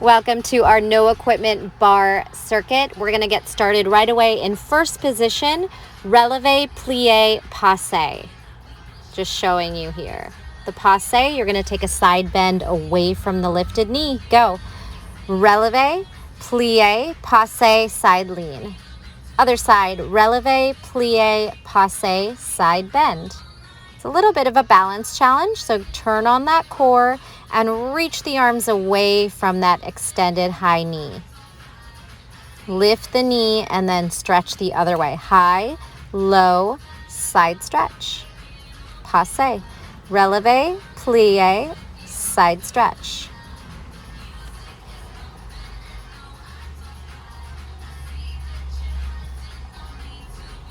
Welcome to our no equipment bar circuit. We're going to get started right away in first position, releve, plie, passe. Just showing you here. The passe, you're going to take a side bend away from the lifted knee. Go. Releve, plie, passe, side lean. Other side, releve, plie, passe, side bend. It's a little bit of a balance challenge, so turn on that core and reach the arms away from that extended high knee. Lift the knee and then stretch the other way. High, low, side stretch. Passe. Releve, plie, side stretch.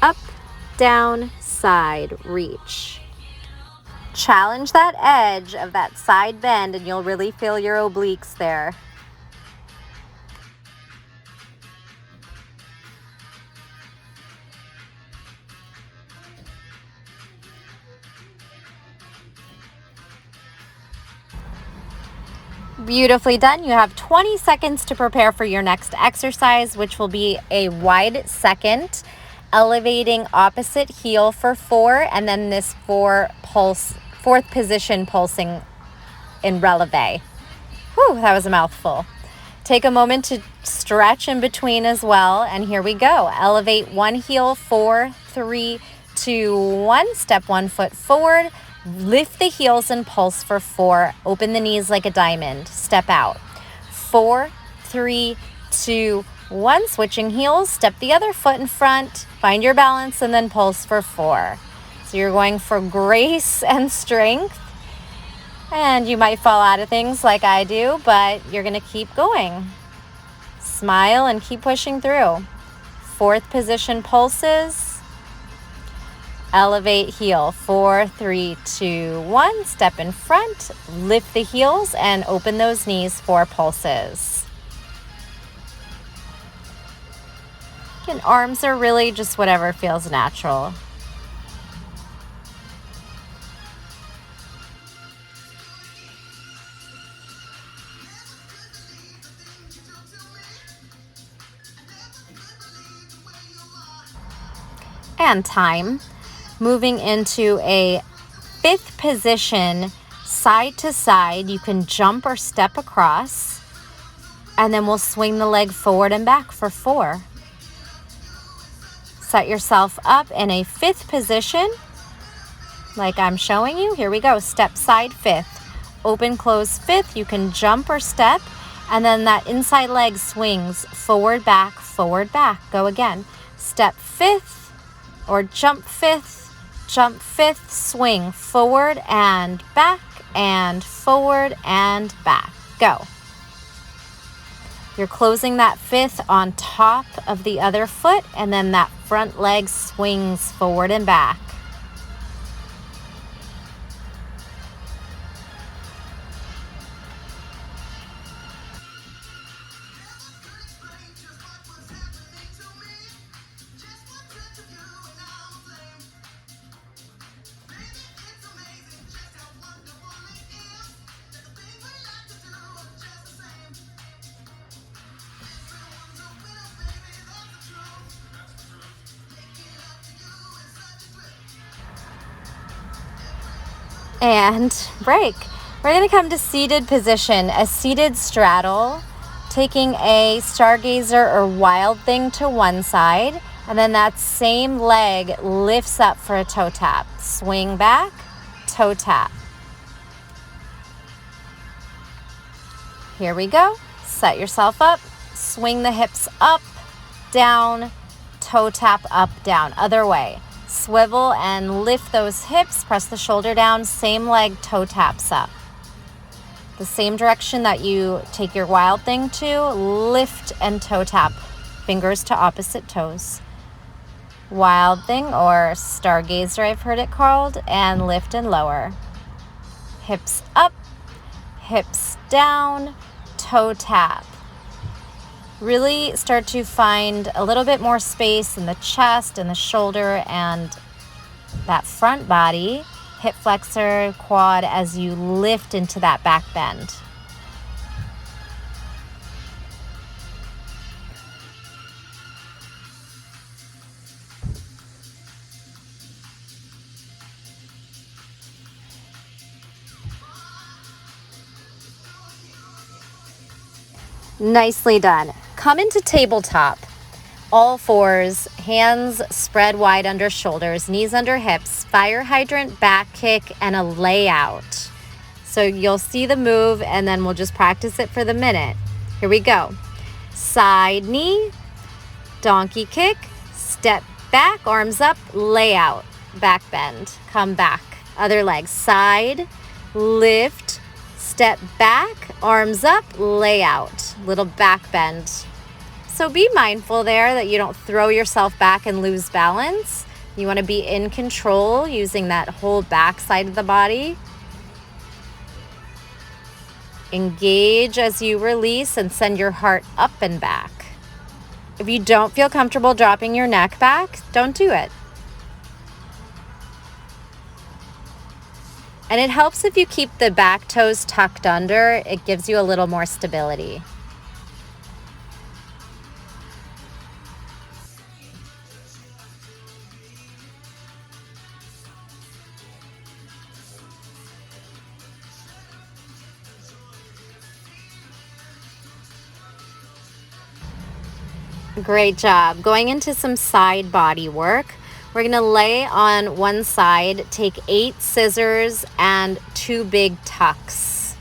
Up, down, side, reach. Challenge that edge of that side bend and you'll really feel your obliques there. Beautifully done. You have 20 seconds to prepare for your next exercise, which will be a wide second, elevating opposite heel for 4, and then this 4th position pulsing in releve. Whew, that was a mouthful. Take a moment to stretch in between as well, and here we go. Elevate one heel, 4, 3, 2, 1. Step one foot forward. Lift the heels and pulse for 4. Open the knees like a diamond. Step out. 4, 3, 2, 1. Switching heels. Step the other foot in front. Find your balance and then pulse for 4. So you're going for grace and strength. And you might fall out of things like I do, but you're going to keep going. Smile and keep pushing through. 4th position pulses. Elevate heel. 4, 3, 2, 1. Step in front. Lift the heels and open those knees for pulses. And arms are really just whatever feels natural. And time. Moving into a 5th position, side to side. You can jump or step across, and then we'll swing the leg forward and back for 4. Set yourself up in a 5th position, like I'm showing you. Here we go. Step side 5th. Open, close 5th. You can jump or step, and then that inside leg swings forward, back, forward, back. Go again. Step 5th. Or jump 5th, swing forward and forward and back. Go. You're closing that 5th on top of the other foot, and then that front leg swings forward and back. And break. We're going to come to seated position, a seated straddle, taking a stargazer or wild thing to one side, and then that same leg lifts up for a toe tap. Swing back, toe tap. Here we go. Set yourself up, swing the hips up, down, toe tap, up, down. Other way. Swivel and lift those hips, press the shoulder down, same leg, toe taps up. The same direction that you take your wild thing to, lift and toe tap, fingers to opposite toes. Wild thing or stargazer, I've heard it called, and lift and lower. Hips up, hips down, toe tap. Really start to find a little bit more space in the chest and the shoulder and that front body, hip flexor, quad, as you lift into that back bend. Nicely done. Come into tabletop. All fours, hands spread wide under shoulders, knees under hips, fire hydrant, back kick, and a layout. So you'll see the move and then we'll just practice it for the minute. Here we go. Side knee, donkey kick, step back, arms up, layout, back bend, come back. Other leg, side, lift, step back, arms up, layout, little back bend. So be mindful there that you don't throw yourself back and lose balance. You want to be in control using that whole back side of the body. Engage as you release and send your heart up and back. If you don't feel comfortable dropping your neck back, don't do it. And it helps if you keep the back toes tucked under. It gives you a little more stability. Great job. Going into some side body work. We're going to lay on one side, take 8 scissors and 2 big tucks.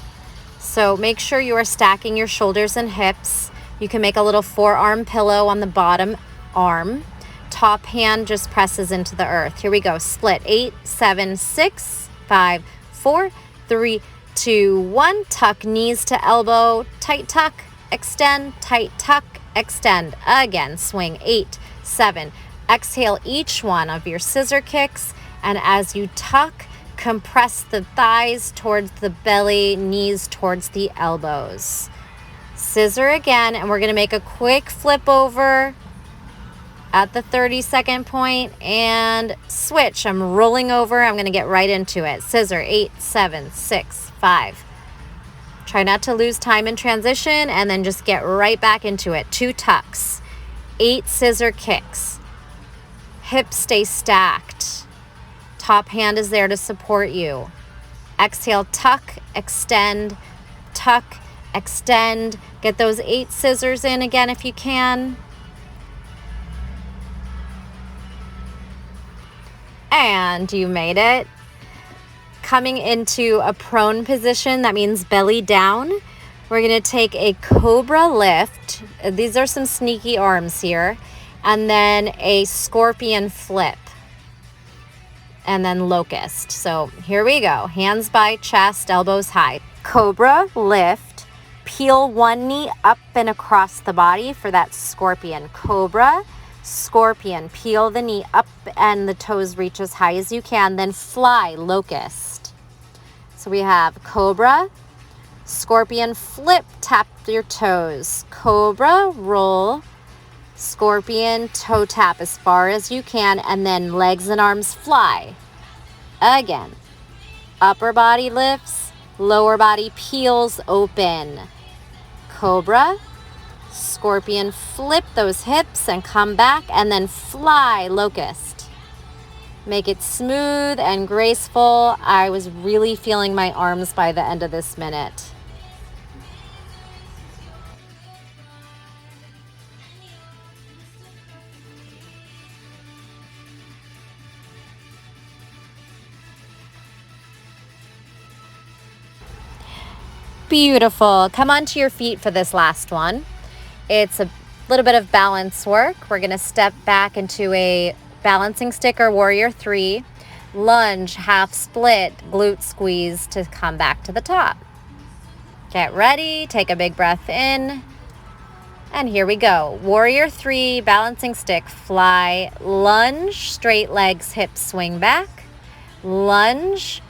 So make sure you are stacking your shoulders and hips. You can make a little forearm pillow on the bottom arm. Top hand just presses into the earth. Here we go. Split 8, 7, 6, 5, 4, 3, 2, 1. Tuck knees to elbow, tight tuck, extend, tight tuck, extend. Again, swing 8, 7. Exhale each one of your scissor kicks, and as you tuck, compress the thighs towards the belly, knees towards the elbows. Scissor again, and we're going to make a quick flip over at the 30-second point and switch. I'm rolling over. I'm going to get right into it. Scissor 8, 7, 6, 5. Try not to lose time in transition and then just get right back into it. 2 tucks, 8 scissor kicks. Hips stay stacked. Top hand is there to support you. Exhale, tuck, extend, tuck, extend. Get those 8 scissors in again if you can. And you made it. Coming into a prone position, that means belly down. We're going to take a cobra lift. These are some sneaky arms here. And then a scorpion flip. And then locust. So here we go. Hands by chest, elbows high. Cobra lift. Peel one knee up and across the body for that scorpion. Cobra, scorpion. Peel the knee up and the toes reach as high as you can. Then fly, locust. So we have cobra, scorpion, flip, tap your toes. Cobra, roll, scorpion, toe tap as far as you can, and then legs and arms fly. Again, upper body lifts, lower body peels open. Cobra, scorpion, flip those hips and come back, and then fly, locust. Make it smooth and graceful. I was really feeling my arms by the end of this minute. Beautiful. Come onto your feet for this last one. It's a little bit of balance work. We're going to step back into a balancing stick or warrior 3. Lunge, half split, glute squeeze to come back to the top. Get ready. Take a big breath in. And here we go. Warrior 3, balancing stick, fly, lunge, straight legs, hips swing back. Lunge,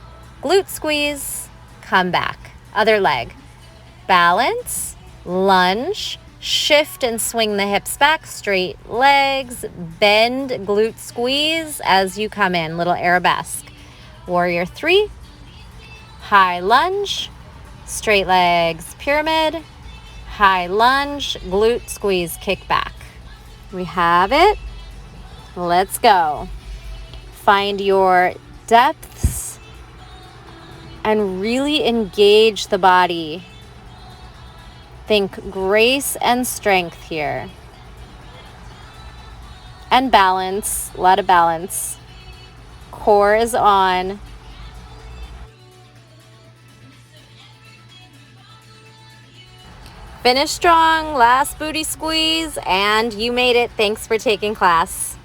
glute squeeze, come back. Other leg. Balance, lunge, shift and swing the hips back, straight legs, bend, glute squeeze as you come in, little arabesque. Warrior 3, high lunge, straight legs, pyramid, high lunge, glute squeeze, kick back. We have it. Let's go. Find your depths and really engage the body. Think grace and strength here. And balance, a lot of balance. Core is on. Finish strong, last booty squeeze, and you made it. Thanks for taking class.